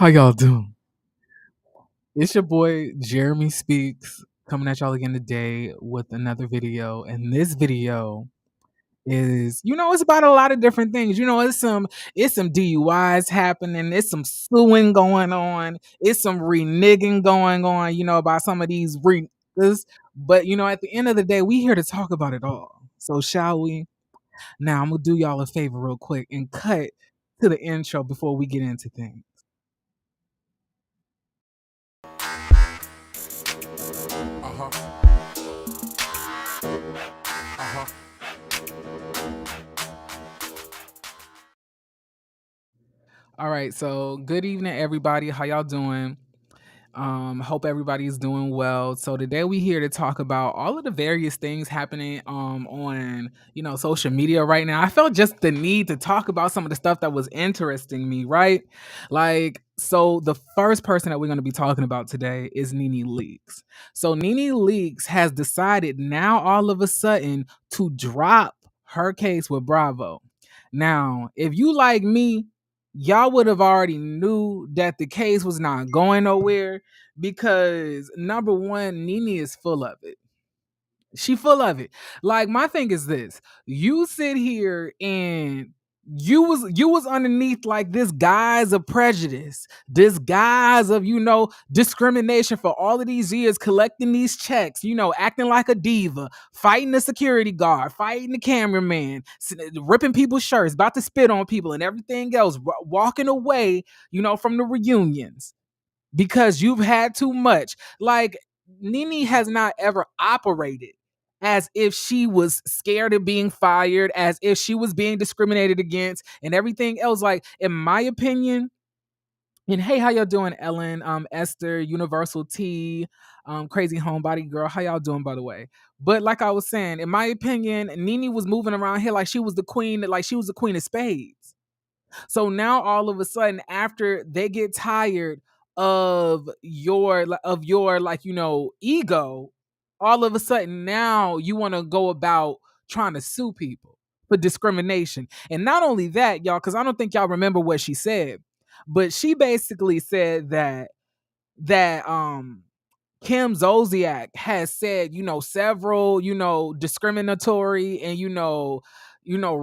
How y'all doing? It's your boy Jeremy Speaks coming at y'all again today with another video. And this video is, it's about a lot of different things. It's some DUIs happening, it's some suing going on, it's some reneging going on, about some of these niggas. But at the end of the day, we here to talk about it all. So shall we? Now I'm gonna do y'all a favor real quick and cut to the intro before we get into things. All right, so good evening, everybody. How y'all doing? Hope everybody's doing well. So today we here to talk about all of the various things happening on social media right now. I felt just the need to talk about some of the stuff that was interesting me, right? Like, so the first person that we're going to be talking about today is NeNe Leakes. So NeNe Leakes has decided now all of a sudden to drop her case with Bravo. Now, if you like me, y'all would have already knew that the case was not going nowhere because number one, NeNe is full of it. She full of it. Like, my thing is this: you sit here and you was underneath like this guise of prejudice, this guise of discrimination for all of these years, collecting these checks, acting like a diva, fighting the security guard, fighting the cameraman, ripping people's shirts, about to spit on people and everything else, walking away, from the reunions because you've had too much. Like, NeNe has not ever operated as if she was scared of being fired, as if she was being discriminated against, and everything else. Like, in my opinion, and hey, how y'all doing, Ellen, Esther, Universal T, Crazy Homebody Girl? How y'all doing, by the way? But like I was saying, in my opinion, NeNe was moving around here like she was the queen, like she was the queen of spades. So now all of a sudden, after they get tired of your ego, all of a sudden now you want to go about trying to sue people for discrimination. And not only that, y'all, because I don't think y'all remember what she said, but she basically said that Kim Zolciak has said, several, discriminatory and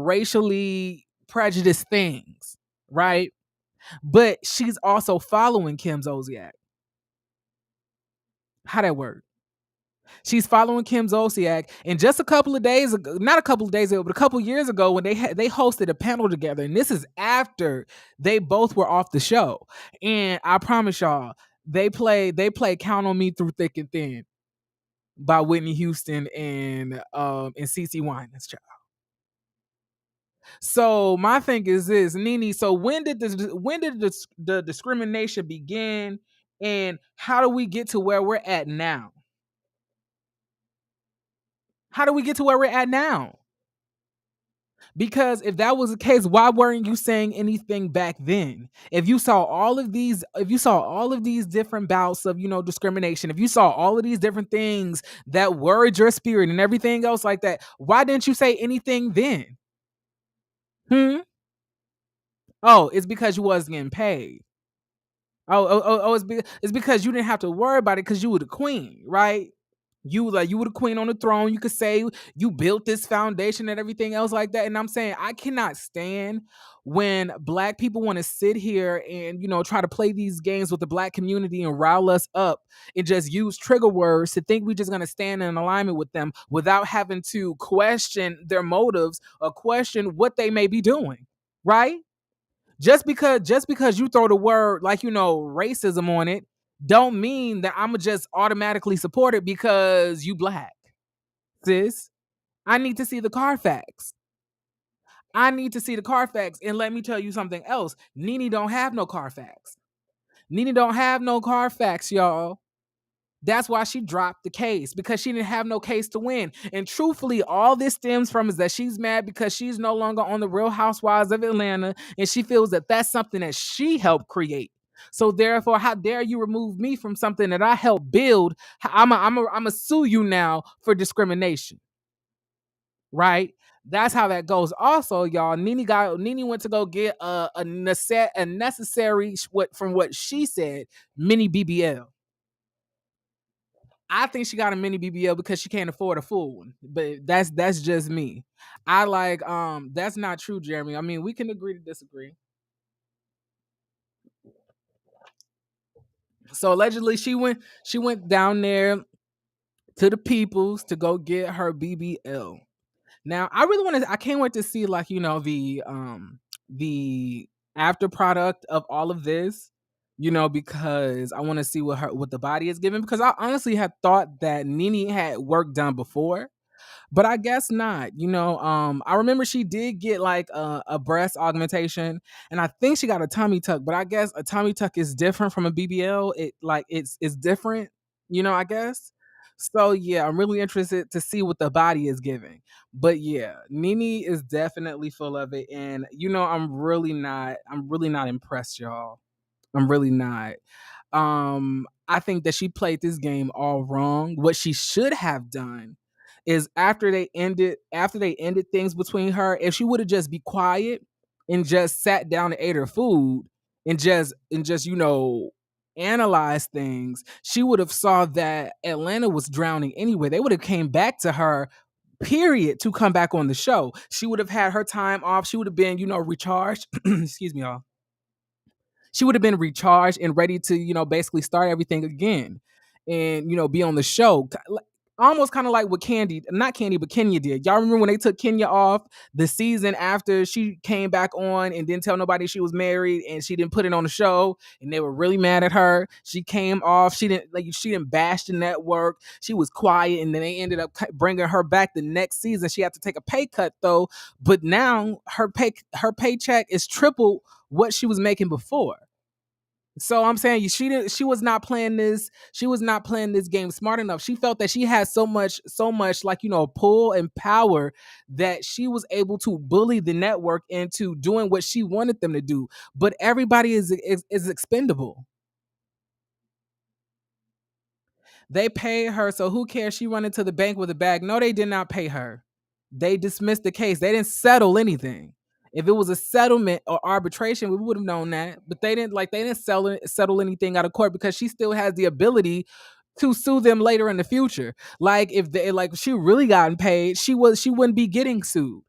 racially prejudiced things, right? But she's also following Kim Zolciak. How that work? She's following Kim Zolciak, and just a couple of days ago, not a couple of days ago, but a couple of years ago, when they hosted a panel together, and this is after they both were off the show. And I promise y'all, they play "Count on Me Through Thick and Thin" by Whitney Houston and CeCe Winans, child. So my thing is this, NeNe. So when did the discrimination begin, and how do we get to where we're at now? How do we get to where we're at now? Because if that was the case, why weren't you saying anything back then? If you saw all of these different bouts of discrimination, if you saw all of these different things that worried your spirit and everything else like that, why didn't you say anything then? Oh, it's because you wasn't getting paid. It's because you didn't have to worry about it because you were the queen, right? You were the queen on the throne. You could say you built this foundation and everything else like that. And I'm saying, I cannot stand when black people want to sit here and try to play these games with the black community and rile us up and just use trigger words to think we're just going to stand in alignment with them without having to question their motives or question what they may be doing, right? Just because you throw the word like racism on it, don't mean that I'ma just automatically support it because you black. Sis, I need to see the Carfax. I need to see the Carfax. And let me tell you something else. NeNe don't have no Carfax. NeNe don't have no Carfax, y'all. That's why she dropped the case, because she didn't have no case to win. And truthfully, all this stems from is that she's mad because she's no longer on the Real Housewives of Atlanta, and she feels that that's something that she helped create. So therefore, how dare you remove me from something that I helped build? I'm a sue you now for discrimination, right? That's how that goes. Also, y'all, NeNe went to go get a necessary what from what she said mini BBL. I think she got a mini BBL because she can't afford a full one. But that's just me. I like that's not true, Jeremy. I mean, we can agree to disagree. So allegedly she went down there to the peoples to go get her BBL. Now, I can't wait to see like, the after product of all of this, because I want to see what the body is giving because I honestly had thought that NeNe had work done before. But I guess not. I remember she did get like a breast augmentation, and I think she got a tummy tuck. But I guess a tummy tuck is different from a BBL. It's different. I guess. So yeah, I'm really interested to see what the body is giving. But yeah, NeNe is definitely full of it, and I'm really not impressed, y'all. I'm really not. I think that she played this game all wrong. What she should have done is after they ended things between her, if she would have just be quiet and just sat down and ate her food and just analyze things, she would have saw that Atlanta was drowning anyway. They would have came back to her period to come back on the show. She would have had her time off. She would have been, recharged. Excuse me, y'all. She would have been recharged and ready to, basically start everything again and, be on the show. Almost kind of like what Candy, not Candy, but Kenya did. Y'all remember when they took Kenya off the season after she came back on and didn't tell nobody she was married and she didn't put it on the show and they were really mad at her. She came off. She didn't bash the network. She was quiet and then they ended up bringing her back the next season. She had to take a pay cut though, but now her paycheck is triple what she was making before. So I'm saying she was not playing this game smart enough. She felt that she had so much like, pull and power that she was able to bully the network into doing what she wanted them to do. But everybody is expendable. They pay her, so who cares? She run into the bank with a bag. No, they did not pay her. They dismissed the case. They didn't settle anything. If it was a settlement or arbitration, we would have known that. But they didn't settle anything out of court because she still has the ability to sue them later in the future. Like if she really gotten paid, she wouldn't be getting sued.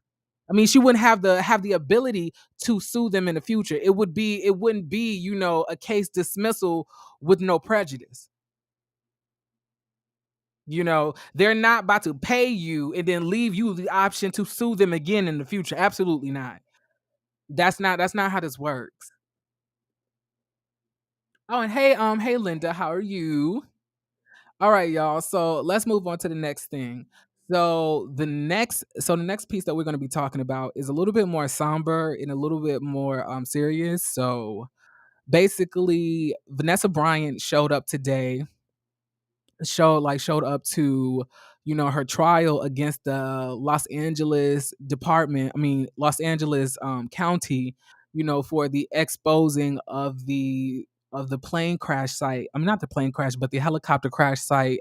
I mean, she wouldn't have the ability to sue them in the future. It wouldn't be, a case dismissal with no prejudice. They're not about to pay you and then leave you the option to sue them again in the future. Absolutely not. That's not how this works. Oh, and hey Linda, how are you? All right, y'all. So let's move on to the next thing. So the next piece that we're going to be talking about is a little bit more somber and a little bit more serious. So basically, Vanessa Bryant showed up today showed up to her trial against the Los Angeles county, for the exposing of the plane crash site. I mean, not the plane crash, but the helicopter crash site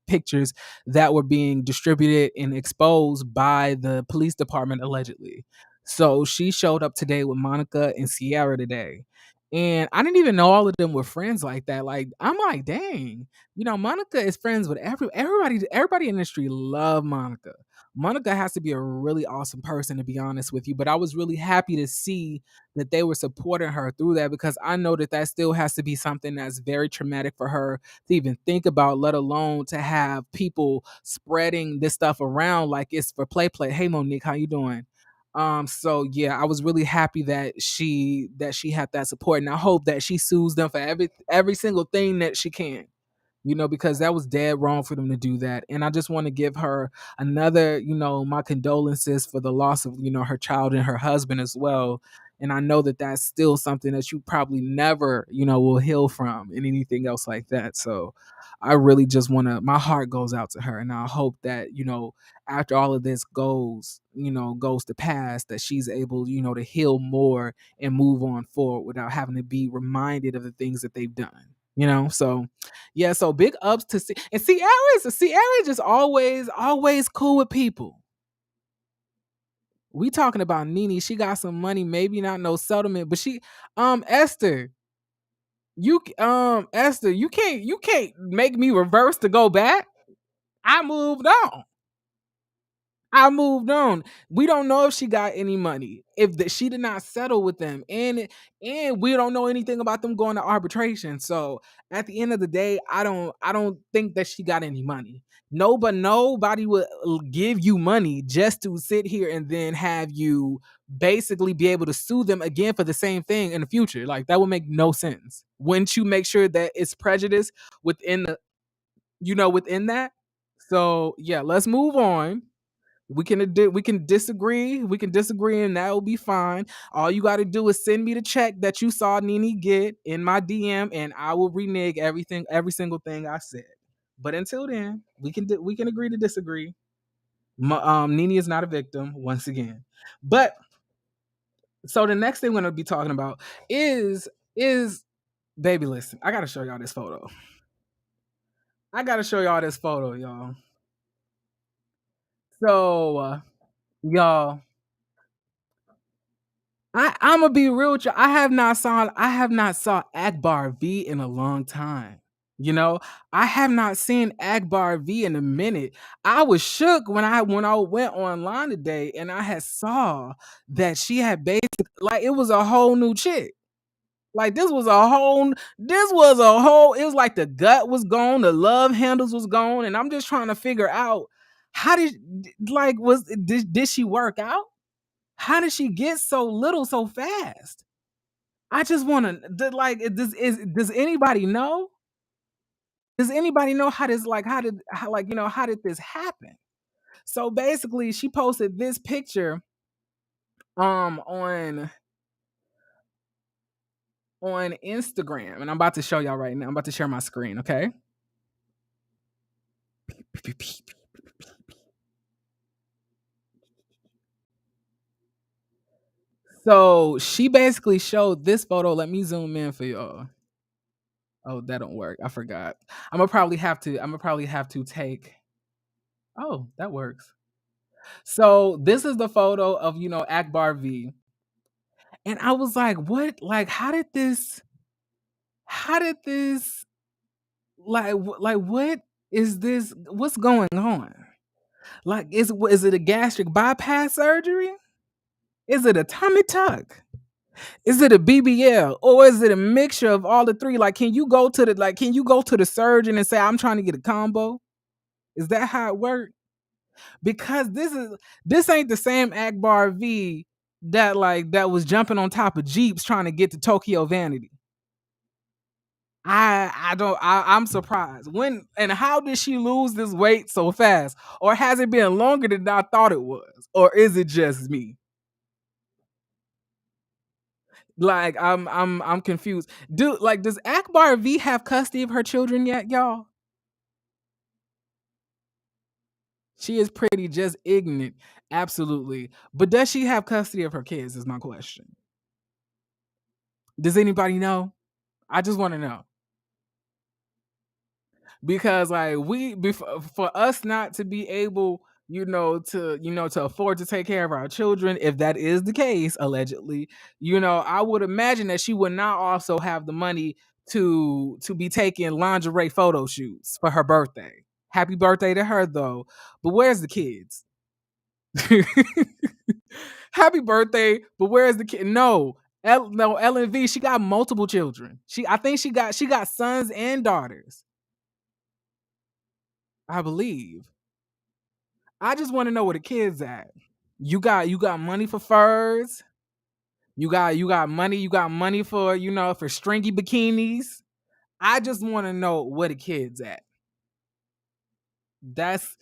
pictures that were being distributed and exposed by the police department allegedly. So she showed up today with Monica and Sierra today. And I didn't even know all of them were friends like that. Like, I'm like, dang, Monica is friends with everybody. Everybody in the industry love Monica. Monica has to be a really awesome person, to be honest with you. But I was really happy to see that they were supporting her through that because I know that still has to be something that's very traumatic for her to even think about, let alone to have people spreading this stuff around like it's for play. Hey Monique, how you doing? So yeah, I was really happy that she had that support, and I hope that she sues them for every single thing that she can, because that was dead wrong for them to do that. And I just want to give her another, my condolences for the loss of, her child and her husband as well. And I know that that's still something that you probably never, will heal from and anything else like that. So I really just my heart goes out to her. And I hope that, after all of this goes to pass, that she's able, to heal more and move on forward without having to be reminded of the things that they've done. So yeah, so big ups to see and Sierra just always cool with people. We talking about NeNe. She got some money, maybe not no settlement, but she Esther, Esther, you can't make me reverse to go back. I moved on. I moved on. We don't know if she got any money. If she did not settle with them, and we don't know anything about them going to arbitration. So at the end of the day, I don't think that she got any money. No, but nobody would give you money just to sit here and then have you basically be able to sue them again for the same thing in the future. Like that would make no sense. Wouldn't you make sure that it's prejudice within the within that? So yeah, let's move on. We can disagree. We can disagree, and that will be fine. All you got to do is send me the check that you saw NeNe get in my DM, and I will renege everything, every single thing I said. But until then, we can agree to disagree. NeNe is not a victim once again. But so the next thing we're gonna be talking about is baby. Listen, I gotta show y'all this photo. I gotta show y'all this photo, y'all. So y'all, I'm gonna be real with you. I have not saw Akbar V in a long time. You know, I have not seen Akbar V in a minute. I was shook when I went online today and I had saw that she had basically like it was a whole new chick. Like this was a whole it was like the gut was gone, the love handles was gone, and I'm just trying to figure out how did she work out? How did she get so little so fast? I just want to like does anybody know? Does anybody know how this like how did this happen? So basically, she posted this picture on Instagram, and I'm about to show y'all right now. I'm about to share my screen. Okay. So she basically showed this photo. Let me zoom in for y'all. Oh, that don't work. I forgot. I'm gonna probably have to take. Oh, that works. So this is the photo of Akbar V, and I was like, "What? Like, how did this? How did this? Like, what is this? What's going on? Like, is it a gastric bypass surgery? Is it a tummy tuck? Is it a BBL, or is it a mixture of all the three? Like, can you go to the surgeon and say I'm trying to get a combo? Is that how it works? Because this ain't the same Akbar V that was jumping on top of Jeeps trying to get to Tokyo Vanity. I'm surprised. When and how did she lose this weight so fast? Or has it been longer than I thought it was? Or is it just me? Like I'm confused. Does Akbar V have custody of her children yet, y'all? She is pretty just ignorant, absolutely. But does she have custody of her kids? Is my question. Does anybody know? I just want to know. Because for us not to be able to afford to take care of our children, if that is the case, allegedly, I would imagine that she would not also have the money to be taking lingerie photo shoots for her birthday. Happy birthday to her, though. But where's the kids? Happy birthday, but where's the kid? No, Ellen V, she got multiple children. I think she got sons and daughters, I believe. I just want to know where the kids at. You got money for furs. You got money for for stringy bikinis. I just want to know where the kids at. That's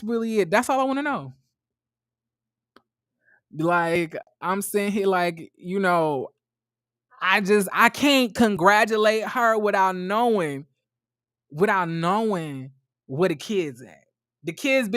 really it. That's all I want to know. Like I'm saying here, I can't congratulate her without knowing where the kids at. The kids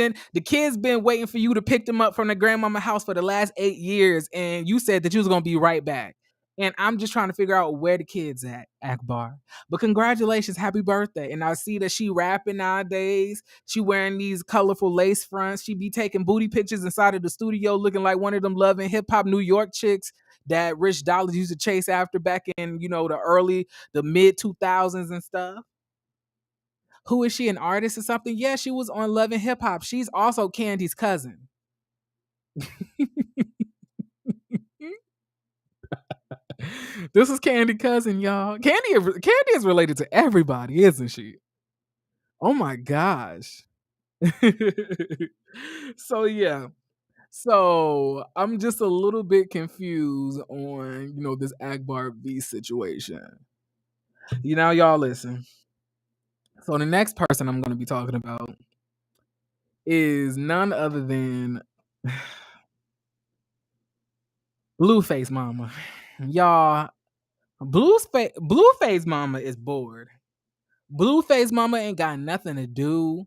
been waiting for you to pick them up from the grandmama house for the last 8 years, and you said that you was gonna be right back. And I'm just trying to figure out where the kids at, Akbar. But congratulations, happy birthday. And I see that she rapping nowadays. She wearing these colorful lace fronts. She be taking booty pictures inside of the studio looking like one of them loving hip hop New York chicks that Rich Dollars used to chase after back in, the mid 2000s and stuff. Who is she, an artist or something? Yeah, she was on Love and Hip Hop. She's also Candy's cousin. This is Candy cousin, y'all. Candy is related to everybody, isn't she? Oh my gosh. So yeah. So I'm just a little bit confused on, this Akbar V situation. Y'all listen. So the next person I'm gonna be talking about is none other than Blueface Mama. Y'all, Blueface Mama is bored. Blueface Mama ain't got nothing to do.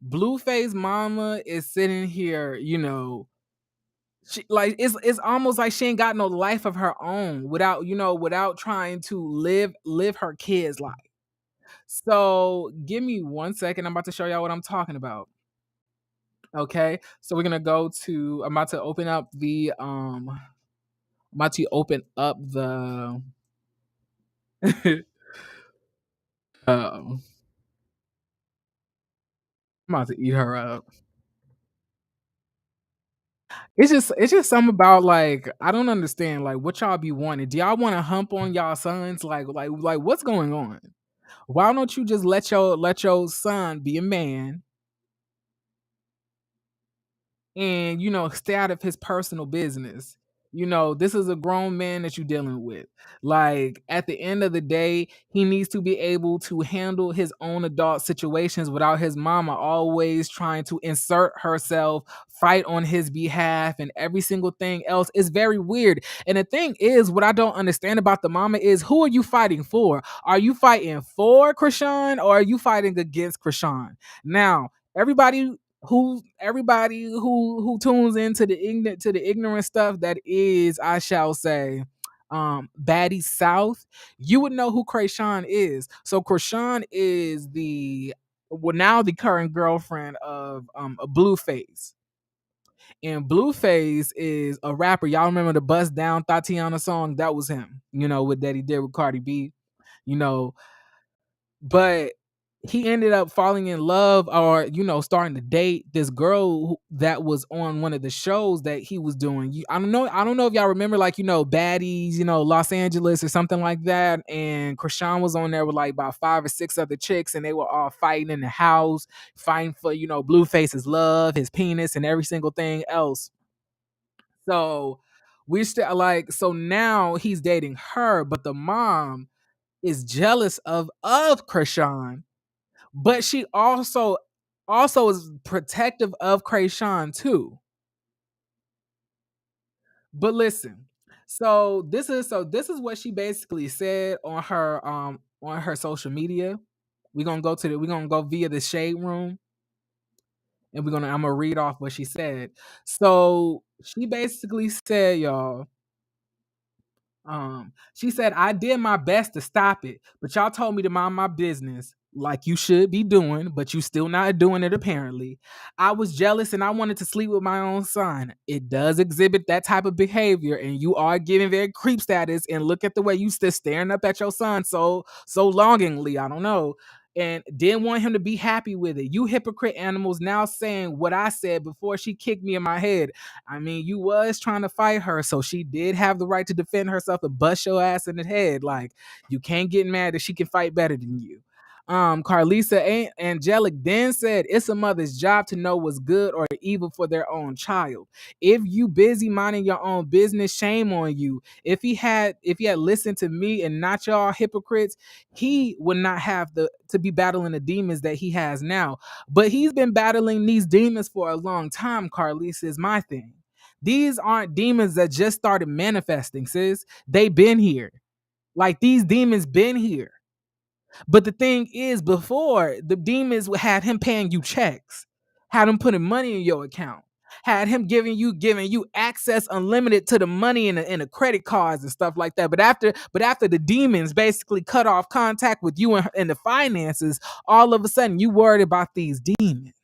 Blueface Mama is sitting here, she like it's almost like she ain't got no life of her own without trying to live her kids' life. So give me 1 second. I'm about to show y'all what I'm talking about. Okay, so we're gonna go to. I'm about to open up the. I'm about to open up the. I'm about to eat her up. It's just something about like I don't understand like what y'all be wanting. Do y'all want to hump on y'all sons? Like what's going on? Why don't you just let your son be a man and stay out of his personal business. This is a grown man that you're dealing with. Like at the end of the day, he needs to be able to handle his own adult situations without his mama always trying to insert herself, fight on his behalf, and every single thing else is very weird. And the thing is, what I don't understand about the mama is, who are you fighting for? Are you fighting for Krishan or are you fighting against Krishan? Now, everybody who tunes into the ignorant stuff that is, I shall say, baddie South, you would know who Krishan is. So Krishan is now the current girlfriend of Blueface. And Blueface is a rapper. Y'all remember the Bust Down Tatiana song? That was him, what that he did with Cardi B. You know, but he ended up falling in love or starting to date this girl that was on one of the shows that he was doing. I don't know if y'all remember, like, Baddies, Los Angeles or something like that, and Krishan was on there with like about 5 or 6 other chicks, and they were all fighting in the house, fighting for Blueface's love, his penis, and every single thing else. So we still like, so now he's dating her, but the mom is jealous of Krishan, but she also is protective of Krishan too. But listen, so this is what she basically said on her social media. We're gonna go via the shade room, and I'm gonna read off what she said. So she basically said, y'all, she said, I did my best to stop it, but y'all told me to mind my business like you should be doing, but you still not doing it apparently. I was jealous and I wanted to sleep with my own son. It does exhibit that type of behavior, and you are giving very creep status, and look at the way you still staring up at your son so longingly. I don't know. And didn't want him to be happy with it. You hypocrite animals now saying what I said before she kicked me in my head. I mean, you was trying to fight her, so she did have the right to defend herself and bust your ass in the head. Like, you can't get mad that she can fight better than you. Carlisa Angelic then said, it's a mother's job to know what's good or evil for their own child. If you busy minding your own business, shame on you. If he had listened to me and not y'all hypocrites, he would not have to be battling the demons that he has now. But he's been battling these demons for a long time, Carlisa, is my thing. These aren't demons that just started manifesting, sis. They been here. Like, these demons been here. But the thing is, before, the demons would have him paying you checks, had him putting money in your account, had him giving you access unlimited to the money and the credit cards and stuff like that. But after the demons basically cut off contact with you and the finances, all of a sudden you worried about these demons.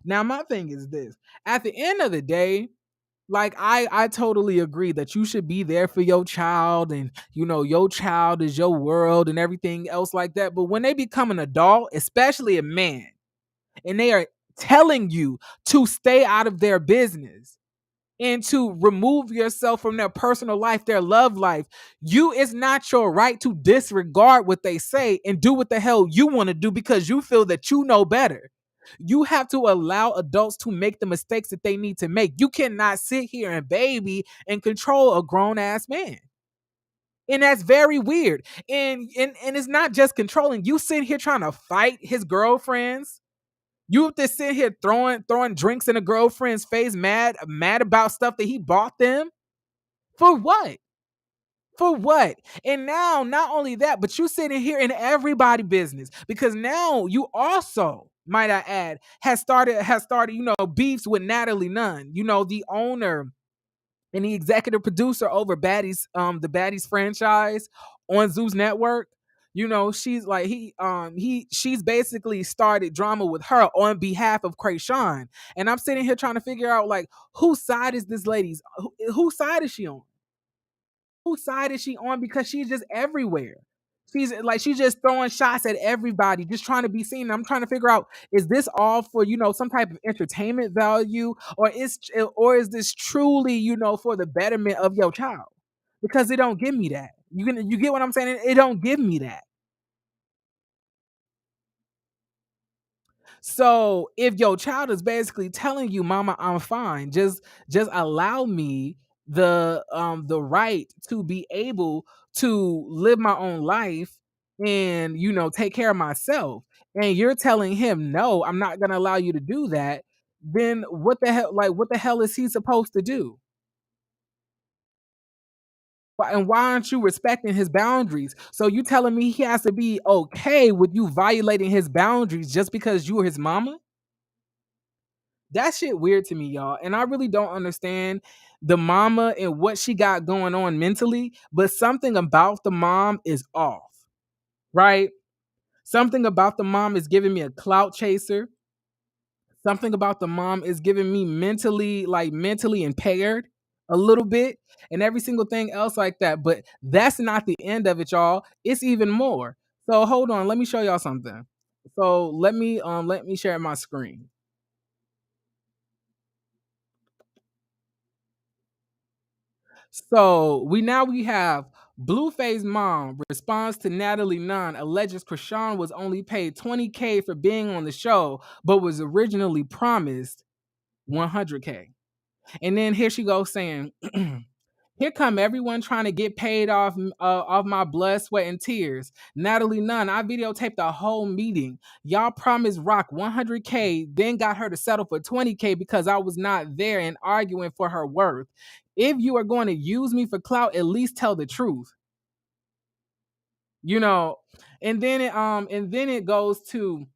Now my thing is this: at the end of the day, like I totally agree that you should be there for your child, and your child is your world and everything else like that. But when they become an adult, especially a man, and they are telling you to stay out of their business and to remove yourself from their personal life, their love life, it's not your right to disregard what they say and do what the hell you want to do because you feel that you know better. You have to allow adults to make the mistakes that they need to make. You cannot sit here and baby and control a grown ass man. And that's very weird. And it's not just controlling. You sit here trying to fight his girlfriends. You have to sit here throwing drinks in a girlfriend's face, mad about stuff that he bought them. For what? For what? And now, not only that, but you sitting here in everybody business because now you also, might I add, has started beefs with Natalie Nunn, the owner and the executive producer over the Baddies franchise on Zeus Network. She's like she's basically started drama with her on behalf of Krayshawn. And I'm sitting here trying to figure out, like, whose side is this lady's? Whose side is she on? Whose side is she on? Because she's just everywhere. She's just throwing shots at everybody, just trying to be seen. I'm trying to figure out, is this all for some type of entertainment value, or is this truly for the betterment of your child? Because it don't give me that. You get what I'm saying? It don't give me that. So if your child is basically telling you, "Mama, I'm fine," just allow me the right to be able to live my own life and take care of myself. And you're telling him, "No, I'm not gonna allow you to do that." Then what the hell is he supposed to do? And why aren't you respecting his boundaries? So you telling me he has to be okay with you violating his boundaries just because you are his mama? That shit weird to me, y'all. And I really don't understand the mama and what she got going on mentally, but something about the mom is off, right? Something about the mom is giving me a clout chaser. Something about the mom is giving me mentally impaired a little bit, and every single thing else like that. But that's not the end of it, y'all. It's even more. So hold on, let me show y'all something. So let me share my screen. So we have Blueface mom responds to Natalie Nunn, alleges Krishan was only paid 20K for being on the show, but was originally promised 100K. And then here she goes saying, "Here come everyone trying to get paid off my blood, sweat, and tears. Natalie Nunn, I videotaped the whole meeting. Y'all promised Rock 100K, then got her to settle for 20K because I was not there and arguing for her worth. If you are going to use me for clout, at least tell the truth." You know, and then it goes to,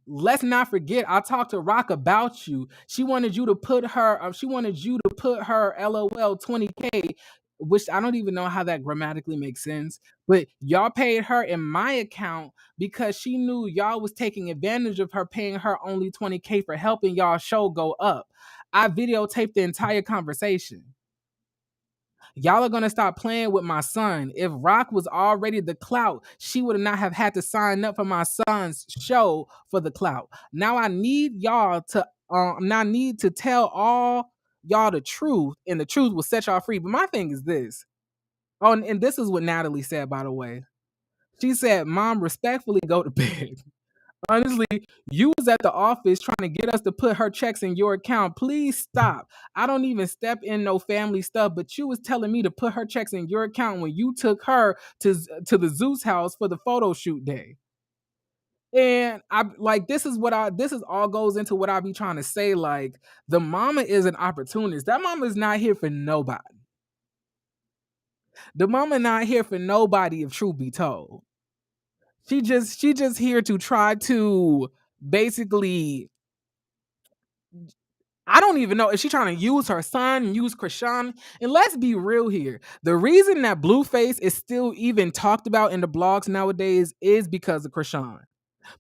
let's not forget, I talked to Rock about you. She wanted you to put her LOL 20K, which I don't even know how that grammatically makes sense. But y'all paid her in my account because she knew y'all was taking advantage of her, paying her only 20K for helping y'all show go up. I videotaped the entire conversation. Y'all are gonna stop playing with my son. If Rock was already the clout, she would not have had to sign up for my son's show for the clout. Now I need y'all to now I need to tell all y'all the truth, and the truth will set y'all free. But my thing is this. Oh, and this is what Natalie said, by the way. She said, "Mom, respectfully go to bed." Honestly, you was at the office trying to get us to put her checks in your account. Please stop. I don't even step in no family stuff, but you was telling me to put her checks in your account when you took her to the Zeus house for the photo shoot day. And I like this is all goes into what I be trying to say. Like, the mama is an opportunist. That mama is not here for nobody. The mama not here for nobody, if truth be told. She just here to try to basically I don't even know if she's trying to use her son and use Krishan. And let's be real here. The reason that Blueface is still even talked about in the blogs nowadays is because of Krishan.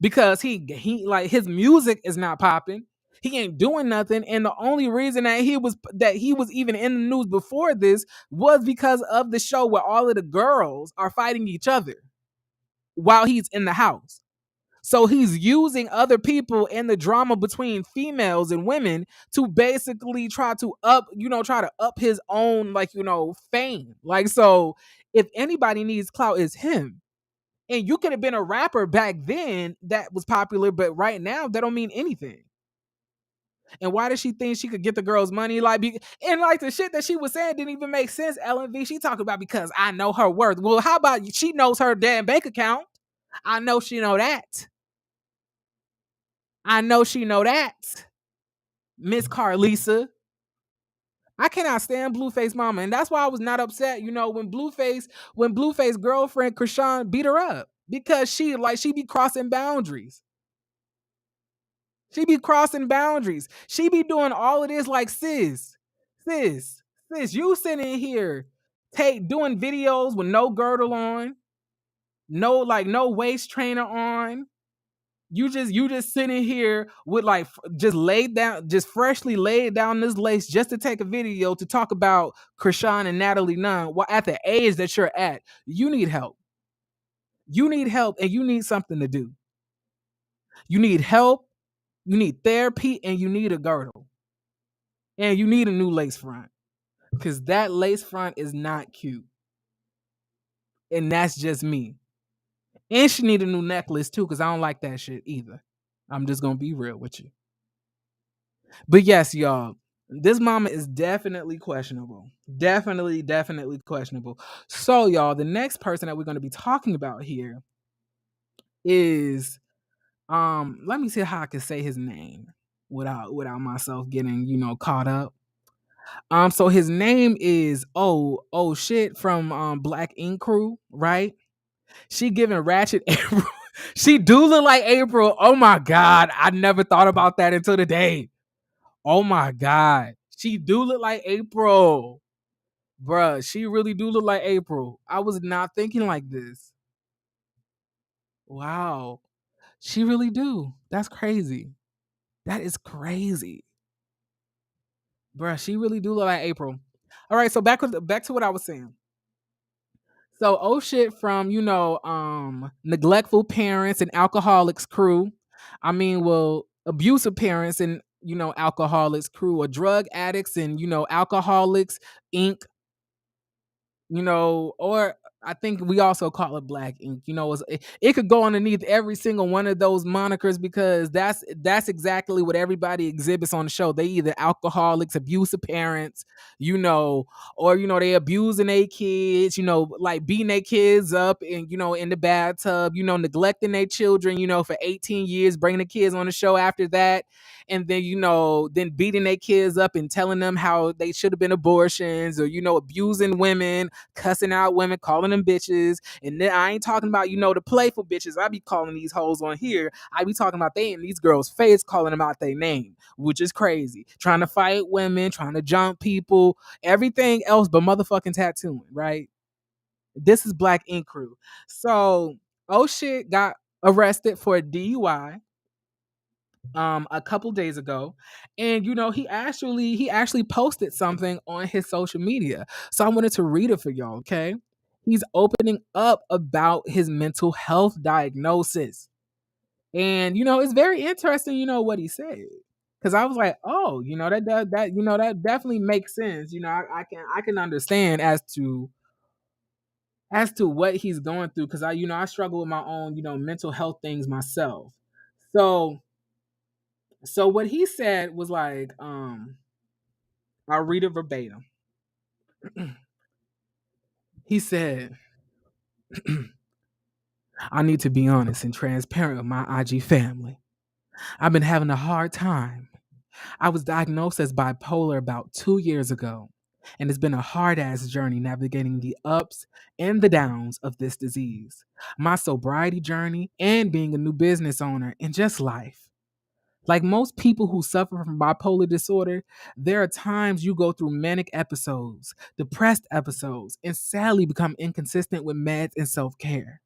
Because he like his music is not popping. He ain't doing nothing. And the only reason that he was even in the news before this was because of the show where all of the girls are fighting each other while he's in the house. So he's using other people in the drama between females and women to basically try to up his own fame. Like, so if anybody needs clout, it's him. And you could have been a rapper back then that was popular, but right now that don't mean anything. And why does she think she could get the girl's money? And like the shit that she was saying didn't even make sense. LNV, she talking about because I know her worth. Well, how about she knows her damn bank account? I know she know that. I know she know that. Miss Carlisa. I cannot stand Blueface mama. And that's why I was not upset, when Blueface girlfriend Krishan beat her up. Because she be crossing boundaries. She be crossing boundaries. She be doing all of this like sis, you sitting here doing videos with no girdle on, no waist trainer on. You just sitting here with just freshly laid down this lace just to take a video to talk about Krishan and Natalie Nunn. Well, at the age that you're at, you need help. You need help and you need something to do. You need help, you need therapy, and you need a girdle. And you need a new lace front. Because that lace front is not cute. And that's just me. And she need a new necklace too, because I don't like that shit either. I'm just gonna be real with you. But yes, y'all, this mama is definitely questionable. Definitely questionable. So, y'all, the next person that we're gonna be talking about here is let me see how I can say his name without myself getting, caught up. So his name is shit from Black Ink Crew, right? She giving ratchet April. She do look like April. Oh my god, I never thought about that until today. Oh my god, she do look like April, bruh. She really do look like April. I was not thinking like this. Wow, she really do. That's crazy. That is crazy, bruh. She really do look like April. All right, so back to what I was saying. So shit from neglectful parents and alcoholics crew. I mean, well, abusive parents and alcoholics crew, or drug addicts and alcoholics Inc. Or I think we also call it Black Ink. It could go underneath every single one of those monikers because that's exactly what everybody exhibits on the show. They either alcoholics, abusive parents, or they abusing their kids, like beating their kids up and in the bathtub, neglecting their children, for 18 years, bringing the kids on the show after that, and then then beating their kids up and telling them how they should have been abortions, or abusing women, cussing out women, calling them bitches. And then I ain't talking about the playful bitches I be calling these hoes on here. I be talking about they in these girls' face, calling them out their name, which is crazy. Trying to fight women, trying to jump people, everything else but motherfucking tattooing, right? This is Black Ink Crew. So shit got arrested for a DUI a couple days ago, and he actually posted something on his social media, so I wanted to read it for y'all. Okay, he's opening up about his mental health diagnosis, and it's very interesting, what he said, because I was like, oh, that definitely makes sense. I can understand as to what he's going through, because I struggle with my own mental health things myself. So so what he said was like, I'll read it verbatim. He said, I need to be honest and transparent with my IG family. I've been having a hard time. I was diagnosed as bipolar about 2 years ago, and it's been a hard ass journey navigating the ups and the downs of this disease, my sobriety journey, and being a new business owner, and just life. Like most people who suffer from bipolar disorder, there are times you go through manic episodes, depressed episodes, and sadly become inconsistent with meds and self care.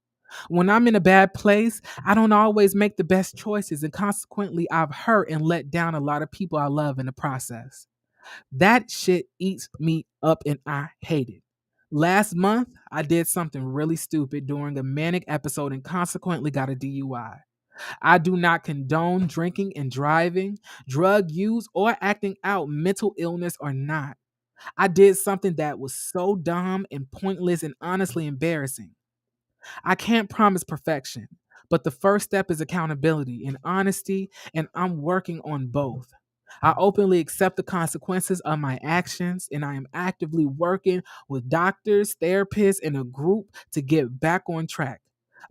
When I'm in a bad place, I don't always make the best choices, and consequently, I've hurt and let down a lot of people I love in the process. That shit eats me up and I hate it. Last month, I did something really stupid during a manic episode and consequently got a DUI. I do not condone drinking and driving, drug use, or acting out, mental illness or not. I did something that was so dumb and pointless and honestly embarrassing. I can't promise perfection, but the first step is accountability and honesty, and I'm working on both. I openly accept the consequences of my actions, and I am actively working with doctors, therapists, and a group to get back on track.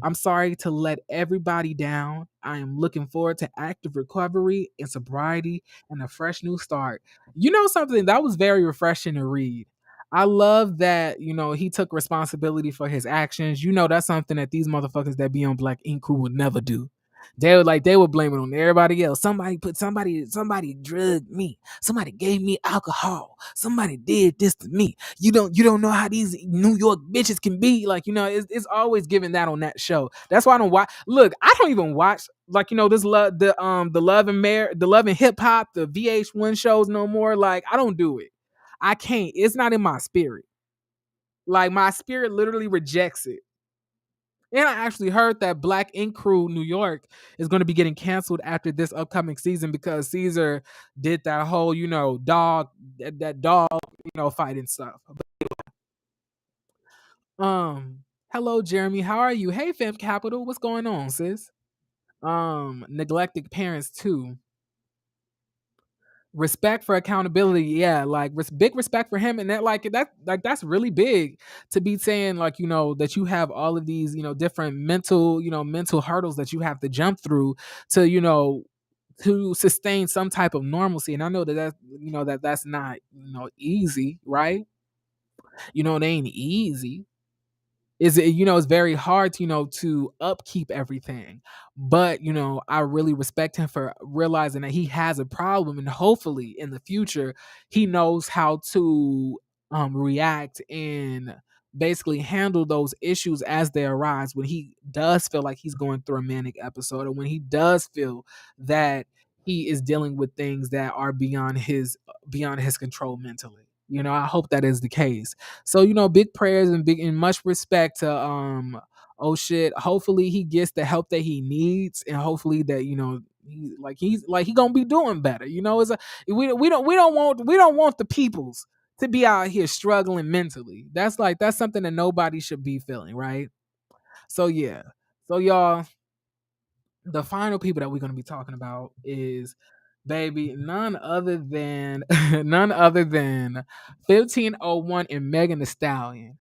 I'm sorry to let everybody down. I am looking forward to active recovery and sobriety and a fresh new start. You know something that was very refreshing to read. I love that, he took responsibility for his actions. That's something that these motherfuckers that be on Black Ink Crew would never do. They would blame it on everybody else. Somebody drugged me. Somebody gave me alcohol. Somebody did this to me. You don't know how these New York bitches can be. Like, it's always giving that on that show. That's why I don't watch. Look, I don't even watch like this love the love and hip hop, the VH1 shows no more. Like, I don't do it. I can't. It's not in my spirit. Like, my spirit literally rejects it. And I actually heard that Black Ink Crew New York is going to be getting canceled after this upcoming season because Caesar did that whole, dog, that dog, fight and stuff. Hello, Jeremy. How are you? Hey, Fem Capital. What's going on, sis? Neglected parents too. Respect for accountability, yeah, like big respect for him, and that's really big to be saying, like, that you have all of these, different mental hurdles that you have to jump through to, to sustain some type of normalcy. And I know that's not, easy, right? It ain't easy. It's very hard to to upkeep everything, but I really respect him for realizing that he has a problem, and hopefully in the future he knows how to react and basically handle those issues as they arise when he does feel like he's going through a manic episode, or when he does feel that he is dealing with things that are beyond his control mentally. I hope that is the case. So, big prayers and big and much respect to oh shit. Hopefully he gets the help that he needs, and hopefully that, he gonna be doing better. We don't want the peoples to be out here struggling mentally. That's something that nobody should be feeling, right? So yeah. So y'all, the final people that we're gonna be talking about is, baby, none other than none other than 1501 and Megan the Stallion.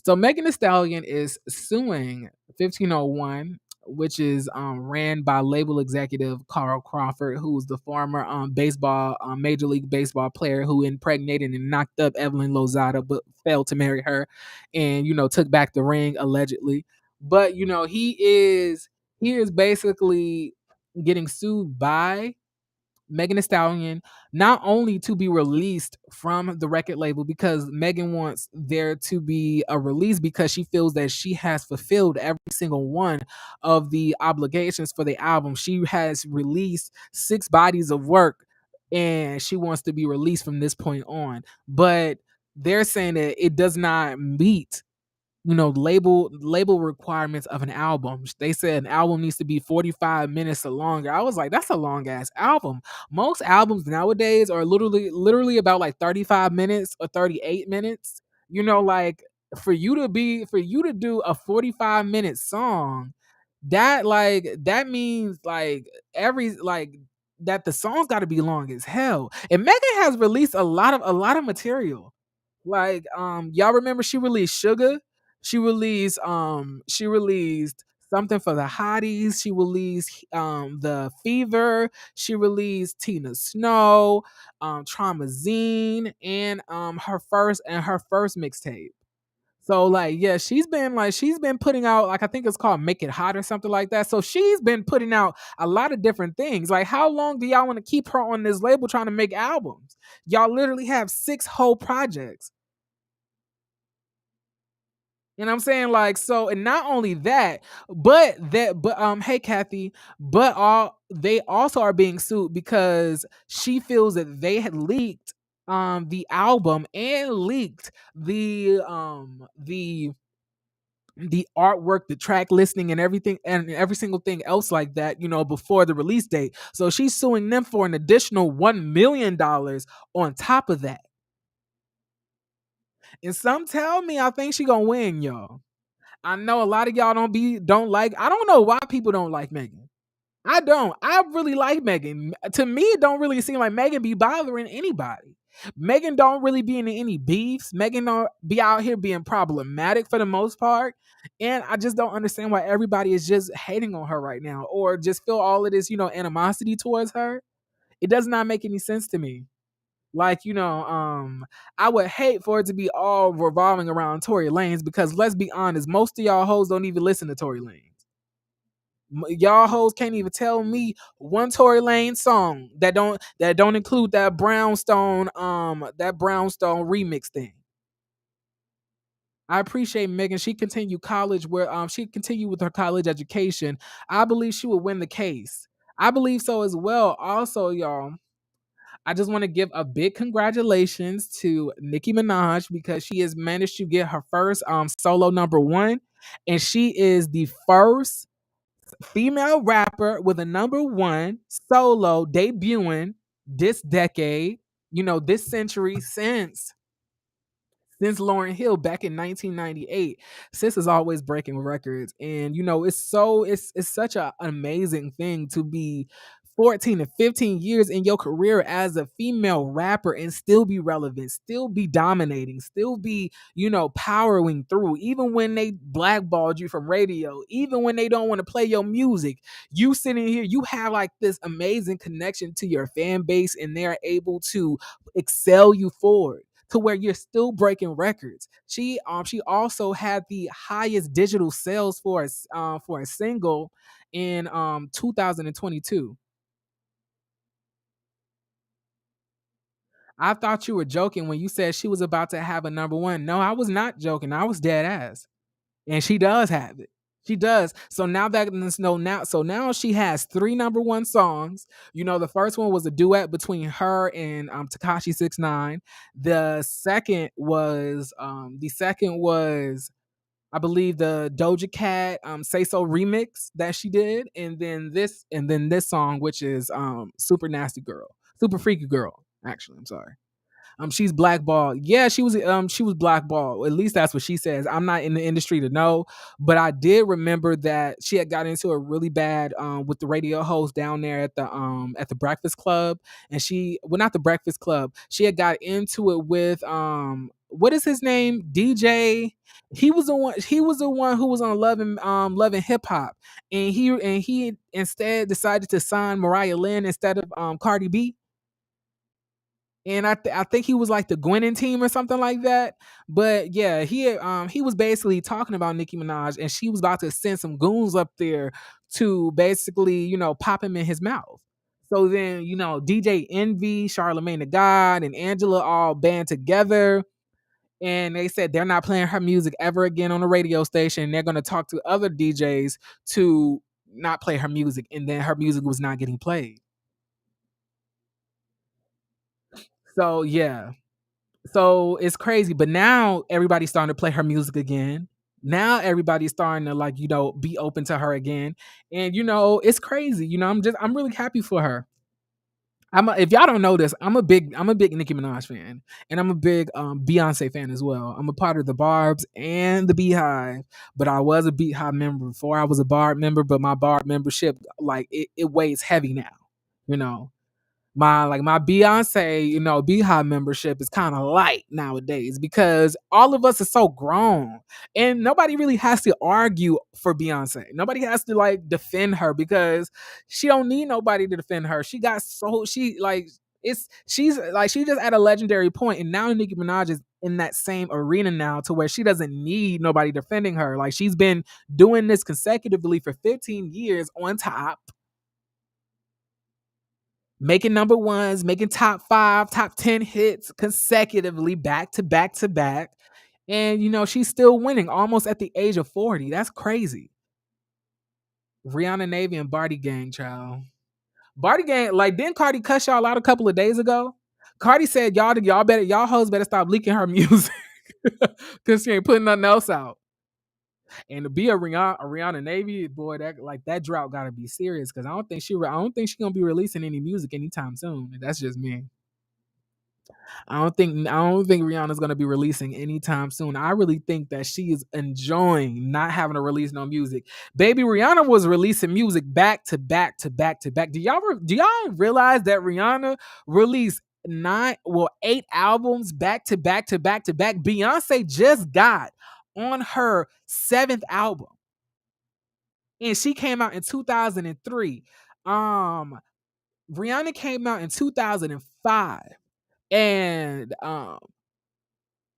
So Megan Thee Stallion is suing 1501, which is ran by label executive Carl Crawford, who's the former baseball Major League Baseball player who impregnated and knocked up Evelyn Lozada, but failed to marry her, and took back the ring allegedly. But he is basically getting sued by Megan Thee Stallion, not only to be released from the record label, because Megan wants there to be a release because she feels that she has fulfilled every single one of the obligations for the album. She has released 6 bodies of work, and she wants to be released from this point on. But they're saying that it does not meet label requirements of an album. They said an album needs to be 45 minutes or longer. I was like, that's a long ass album. Most albums nowadays are literally about like 35 minutes or 38 minutes. Like, for you to do a 45-minute song, that means like every like that the song's got to be long as hell. And Megan has released a lot of material. Like, y'all remember she released Sugar? She released something for the hotties. She released the Fever. She released Tina Snow, Traumazine, and her first mixtape. So like, yeah, she's been putting out, like, I think it's called Make It Hot or something like that. So she's been putting out a lot of different things. Like, how long do y'all want to keep her on this label trying to make albums? Y'all literally have 6 whole projects. You know what I'm saying? Like, so, and not only that, but hey Kathy, but all they also are being sued because she feels that they had leaked the album and leaked the artwork, the track listing, and everything, and every single thing else like that, before the release date. So she's suing them for an additional $1 million on top of that. And some tell me I think she gonna win, y'all. I know a lot of y'all don't like. I don't know why people don't like Megan. I don't. I really like Megan. To me, it don't really seem like Megan be bothering anybody. Megan don't really be in any beefs. Megan don't be out here being problematic for the most part. And I just don't understand why everybody is just hating on her right now, or just feel all of this, animosity towards her. It does not make any sense to me. Like, I would hate for it to be all revolving around Tory Lanez, because let's be honest, most of y'all hoes don't even listen to Tory Lanez. Y'all hoes can't even tell me one Tory Lanez song that don't include that brownstone remix thing. I appreciate Megan. She continued with her college education. I believe she would win the case. I believe so as well. Also, y'all, I just want to give a big congratulations to Nicki Minaj, because she has managed to get her first solo number one, and she is the first female rapper with a number one solo debuting this decade, this century, since Lauryn Hill back in 1998. Sis is always breaking records, and it's such an amazing thing to be 14 to 15 years in your career as a female rapper and still be relevant, still be dominating, still be, powering through, even when they blackballed you from radio, even when they don't want to play your music. You sitting here, you have like this amazing connection to your fan base, and they're able to excel you forward to where you're still breaking records. She also had the highest digital sales for a single in 2022. I thought you were joking when you said she was about to have a number one. No, I was not joking. I was dead ass. And she does have it. She does. So now she has 3 number 1 songs. The first one was a duet between her and Tekashi 69. The second was I believe the Doja Cat Say So remix that she did, and then this song, which is Super Nasty Girl. Super Freaky Girl, actually. I'm sorry. She's blackballed. Yeah, she was blackballed. At least that's what she says. I'm not in the industry to know, but I did remember that she had got into a really bad with the radio host down there at the Breakfast Club, and not the Breakfast Club. She had got into it with what is his name? DJ. He was the one who was on Loving Hip Hop, and he instead decided to sign Mariah Lynn instead of Cardi B. And I think he was like the Gwenin team or something like that. But yeah, he was basically talking about Nicki Minaj, and she was about to send some goons up there to basically, pop him in his mouth. So then, DJ Envy, Charlemagne the God, and Angela all band together, and they said they're not playing her music ever again on the radio station. They're gonna talk to other DJs to not play her music, and then her music was not getting played. So yeah. So it's crazy, but now everybody's starting to play her music again. Now everybody's starting to be open to her again, and it's crazy. I'm really happy for her. If y'all don't know this, I'm a big Nicki Minaj fan, and I'm a big Beyonce fan as well. I'm a part of the Barb's and the Beehive, but I was a Beehive member before I was a Barb member. But my Barb membership, like it weighs heavy now. You know, my Beyonce, Beehive membership is kind of light nowadays because all of us are so grown, and nobody really has to argue for Beyonce. Nobody has to defend her because she don't need nobody to defend her. She's just at a legendary point, and now Nicki Minaj is in that same arena now to where she doesn't need nobody defending her. Like she's been doing this consecutively for 15 years on top, making number ones, making top 5, top 10 hits consecutively back to back to back. And she's still winning almost at the age of 40. That's crazy. Rihanna Navy and Barty Gang, child. Barty Gang, like, didn't Cardi cuss y'all out a couple of days ago? Cardi said y'all hoes better stop leaking her music because she ain't putting nothing else out. And to be a Rihanna Navy boy, that drought gotta be serious because I don't think she's gonna be releasing any music anytime soon. That's just me. I don't think Rihanna's gonna be releasing anytime soon. I really think that she is enjoying not having to release no music. Baby, Rihanna was releasing music back to back to back to back. Do y'all realize that Rihanna released 8 albums back to back to back to back? Beyonce just got on her 7th album, and she came out in 2003. Rihanna came out in 2005. And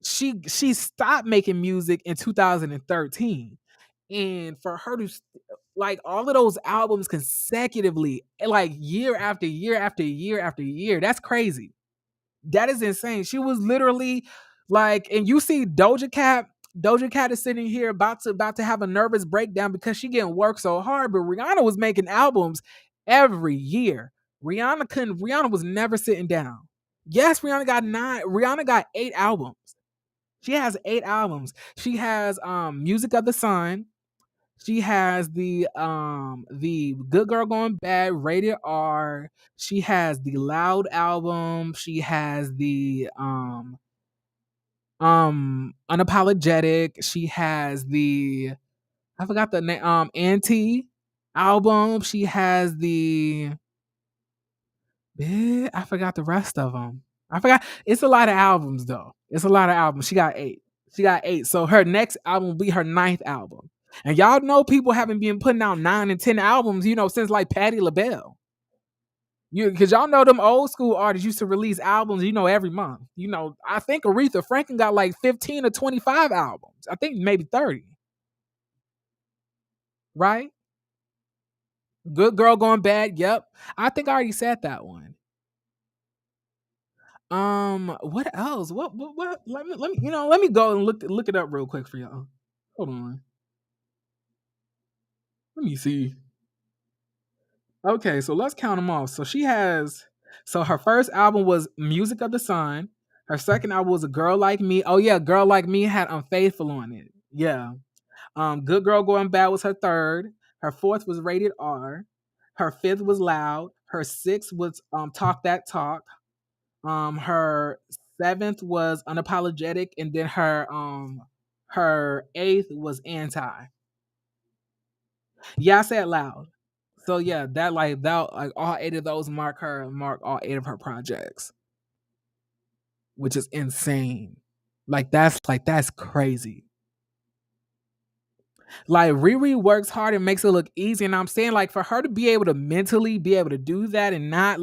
she stopped making music in 2013. And for her to like all of those albums consecutively, like year after year after year after year, that's crazy. That is insane. She was literally like, and you see Doja Cat. Doja Cat is sitting here about to have a nervous breakdown because she getting worked so hard. But Rihanna was making albums every year. Rihanna was never sitting down. Yes, Rihanna got 8 albums. She has 8 albums. She has Music of the Sun. She has the Good Girl Going Bad, Rated R. She has the Loud album. She has the Unapologetic. She has the I forgot the name Anti album. She has the I forgot the rest of them. I forgot. It's a lot of albums though. It's a lot of albums. She got 8. She got 8. So her next album will be her 9th album. And y'all know people haven't been putting out 9 and 10 albums, since like Patti LaBelle. Because y'all know them old school artists used to release albums, every month. I think Aretha Franklin got like 15 or 25 albums. I think maybe 30. Right? Good Girl Going Bad. Yep. I think I already said that one. What else? What? Let me go and look it up real quick for y'all. Hold on. Let me see. Okay, so let's count them off. So her first album was Music of the Sun. Her second album was A Girl Like Me. Oh yeah, Girl Like Me had Unfaithful on it. Yeah. Good Girl Going Bad was her third. Her fourth was Rated R. Her fifth was Loud. Her sixth was Talk That Talk. Her seventh was Unapologetic, and then her eighth was Anti. Yeah, I said Loud. So yeah, that all 8 of those mark all 8 of her projects, which is insane. That's crazy. Like Riri works hard and makes it look easy, and I'm saying like for her to be able to mentally be able to do that and not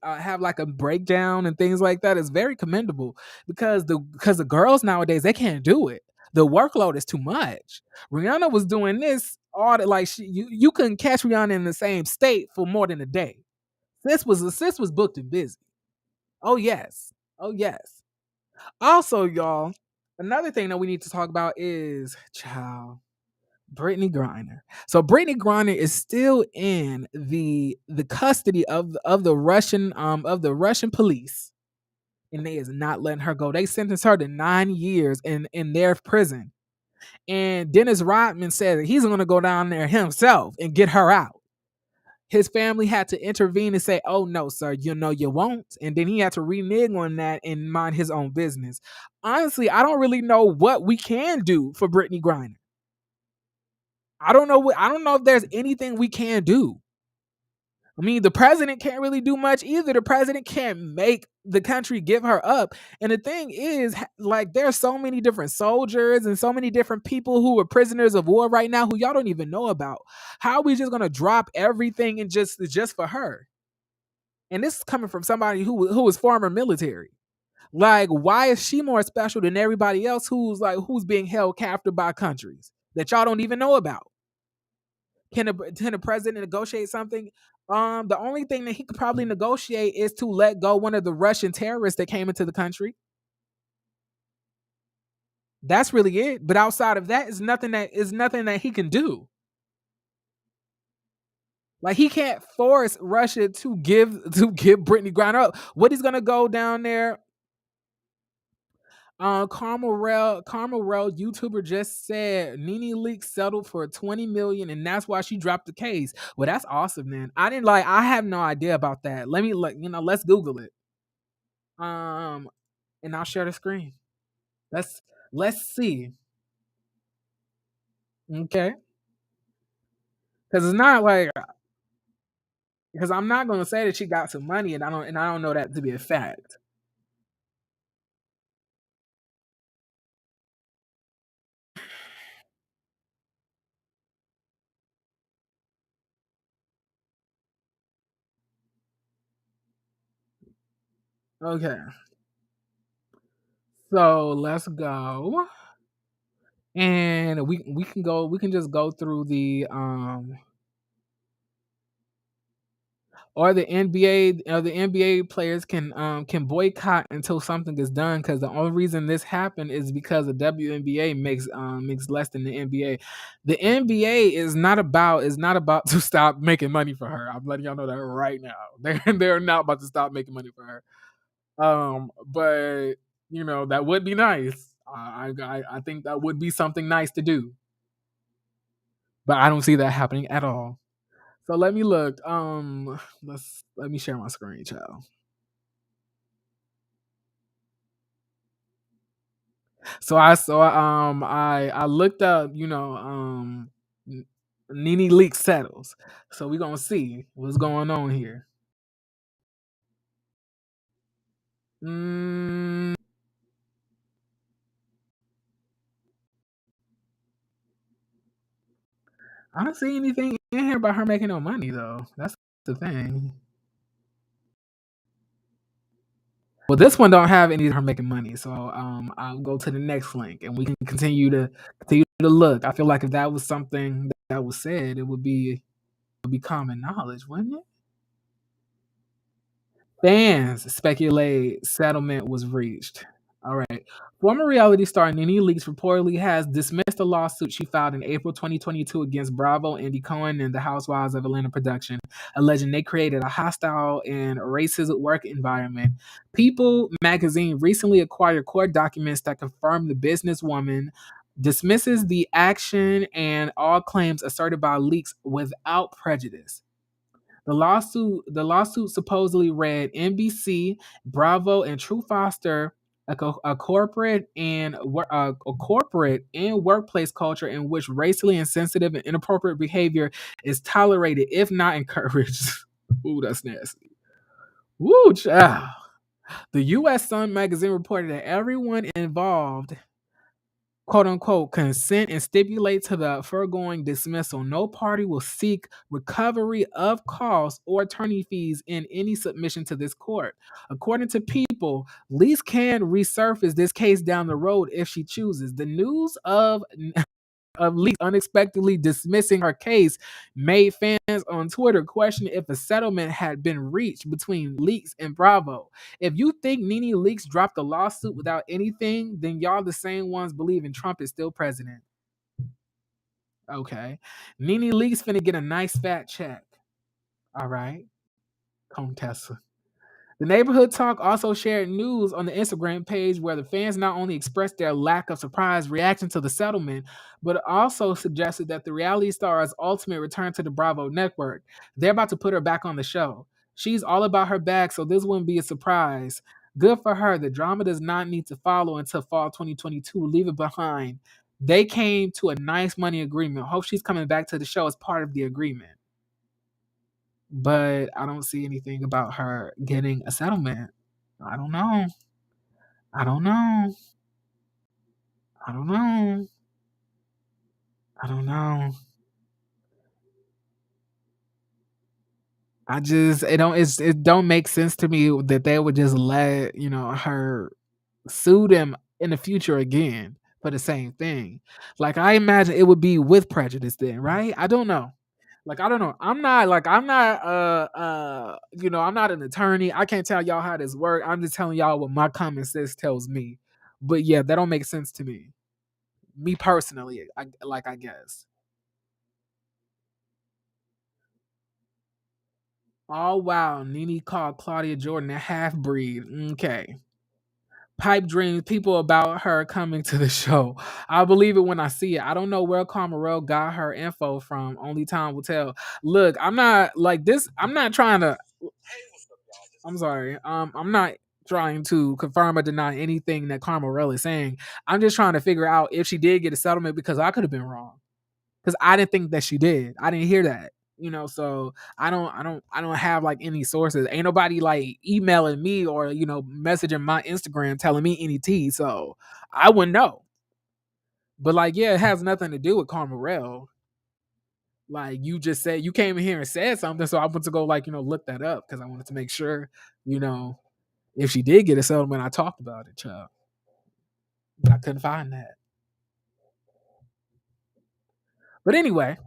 have like a breakdown and things like that is very commendable because the girls nowadays they can't do it. The workload is too much. Rihanna was doing this all that like you couldn't catch Rihanna in the same state for more than a day. Sis was booked and busy. Oh yes. Oh yes. Also, y'all, another thing that we need to talk about is child Brittany Griner. So Brittany Griner is still in the custody of the Russian police, and they is not letting her go. They sentenced her to 9 years in their prison, and Dennis Rodman said that he's going to go down there himself and get her out. His family had to intervene and say, "Oh no, sir, you won't," and then he had to renege on that and mind his own business. Honestly, I don't really know what we can do for Brittany Griner. I don't know if there's anything we can do. I mean, the president can't really do much either. The president can't make the country give her up. And the thing is, like, there's so many different soldiers and so many different people who are prisoners of war right now who y'all don't even know about. How are we just gonna drop everything and just for her? And this is coming from somebody who was former military. Like, why is she more special than everybody else who's being held captive by countries that y'all don't even know about? Can the president negotiate something? The only thing that he could probably negotiate is to let go one of the Russian terrorists that came into the country. That's really it. But outside of that, is nothing that he can do. Like, he can't force Russia to give Brittany Griner up. What he's gonna go down there? Carmel Rell, YouTuber, just said NeNe Leakes settled for 20 million, and that's why she dropped the case. Well, that's awesome, man. I have no idea about that. Let me look. Let's Google it. Um, and I'll share the screen. Let's see. Okay, because it's not like because I'm not gonna say that she got some money, and I don't know that to be a fact. Okay, so let's go, and we can just go through the or the NBA players can boycott until something is done, because the only reason this happened is because the WNBA makes less than the NBA. The NBA is not about to stop making money for her. I'm letting y'all know that right now. They're not about to stop making money for her. But that would be nice. I think that would be something nice to do, but I don't see that happening at all. So let me look. Let me share my screen, child. So I looked up, NeNe Leakes settles. So we're gonna see what's going on here. Mm, I don't see anything in here about her making no money though. That's the thing. Well, this one don't have any of her making money, so I'll go to the next link and we can continue to look. I feel like if that was something that was said, it would be common knowledge, wouldn't it? Fans speculate settlement was reached. All right. Former reality star NeNe Leakes reportedly has dismissed a lawsuit she filed in April 2022 against Bravo, Andy Cohen, and the Housewives of Atlanta production, alleging they created a hostile and racist work environment. People magazine recently acquired court documents that confirm the businesswoman dismisses the action and all claims asserted by Leakes without prejudice. The lawsuit supposedly read NBC, Bravo, and True Foster a corporate and workplace culture in which racially insensitive and inappropriate behavior is tolerated, if not encouraged. Ooh, that's nasty. Woo, child. The U.S. Sun magazine reported that everyone involved quote unquote consent and stipulate to the foregoing dismissal. No party will seek recovery of costs or attorney fees in any submission to this court. According to People, Lease can resurface this case down the road if she chooses. The news of Leaks unexpectedly dismissing her case made fans on Twitter question if a settlement had been reached between Leaks and Bravo. If you think NeNe Leakes dropped the lawsuit without anything, then y'all the same ones believing Trump is still president. Okay. NeNe Leakes finna get a nice fat check. All right. Contessa. The Neighborhood Talk also shared news on the Instagram page where the fans not only expressed their lack of surprise reaction to the settlement, but also suggested that the reality star's ultimate return to the Bravo network. They're about to put her back on the show. She's all about her bag, so this wouldn't be a surprise. Good for her. The drama does not need to follow until fall 2022. Leave it behind. They came to a nice money agreement. Hope she's coming back to the show as part of the agreement, but I don't see anything about her getting a settlement. I don't know. I don't know. I don't know. I don't know. I just it don't make sense to me that they would just let, her sue them in the future again for the same thing. Like, I imagine it would be with prejudice then, right? I don't know. Like, I don't know. I'm not I'm not an attorney. I can't tell y'all how this works. I'm just telling y'all what my common sense tells me. But yeah, that don't make sense to me. Me personally, I guess. Oh wow, NeNe called Claudia Jordan a half breed. Okay. Pipe dreams people about her coming to the show. I'll believe it when I see it. I don't know where Carmarel got her info from. Only time will tell. Look, I'm not like this. I'm not trying to. I'm sorry. I'm not trying to confirm or deny anything that Carmarel is saying. I'm just trying to figure out if she did get a settlement because I could have been wrong. Because I didn't think that she did. I didn't hear that. So I don't have like any sources. Ain't nobody like emailing me or messaging my Instagram telling me any tea. So I wouldn't know. But like, yeah, it has nothing to do with Carmarel. Like you just said, you came in here and said something, so I went to go like look that up because I wanted to make sure you know if she did get a settlement, I talked about it, child. But I couldn't find that. But anyway,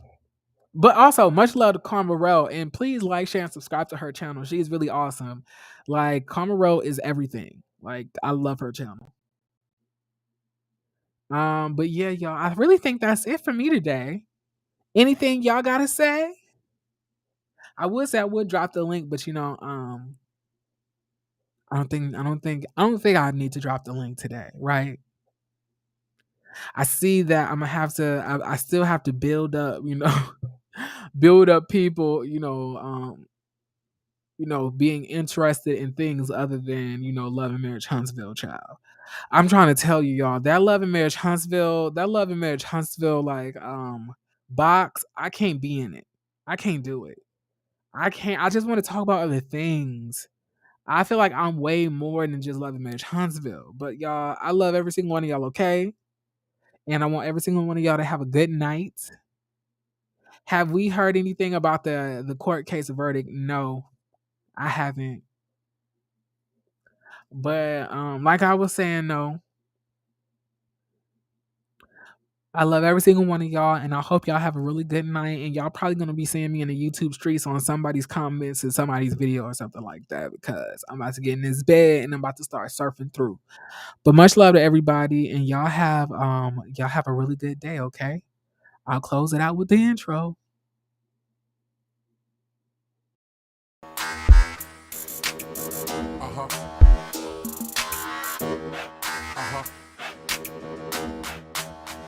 but also, much love to Carmarel, and please like, share, and subscribe to her channel. She's really awesome. Like Carmarel is everything. Like I love her channel. But yeah, y'all, I really think that's it for me today. Anything y'all gotta say? I would say I would drop the link, but I don't think I need to drop the link today, right? I see that I'm gonna have to. I still have to build up, build up people, being interested in things other than, Love and Marriage Huntsville, child. I'm trying to tell you, y'all, that Love and Marriage Huntsville, like, box, I can't be in it. I can't do it. I can't. I just want to talk about other things. I feel like I'm way more than just Love and Marriage Huntsville. But y'all, I love every single one of y'all, okay? And I want every single one of y'all to have a good night. Have we heard anything about the court case verdict? No, I haven't. But like I was saying, no, I love every single one of y'all, and I hope y'all have a really good night. And y'all probably gonna be seeing me in the YouTube streets on somebody's comments and somebody's video or something like that because I'm about to get in this bed and I'm about to start surfing through. But much love to everybody, and y'all have a really good day. Okay, I'll close it out with the intro.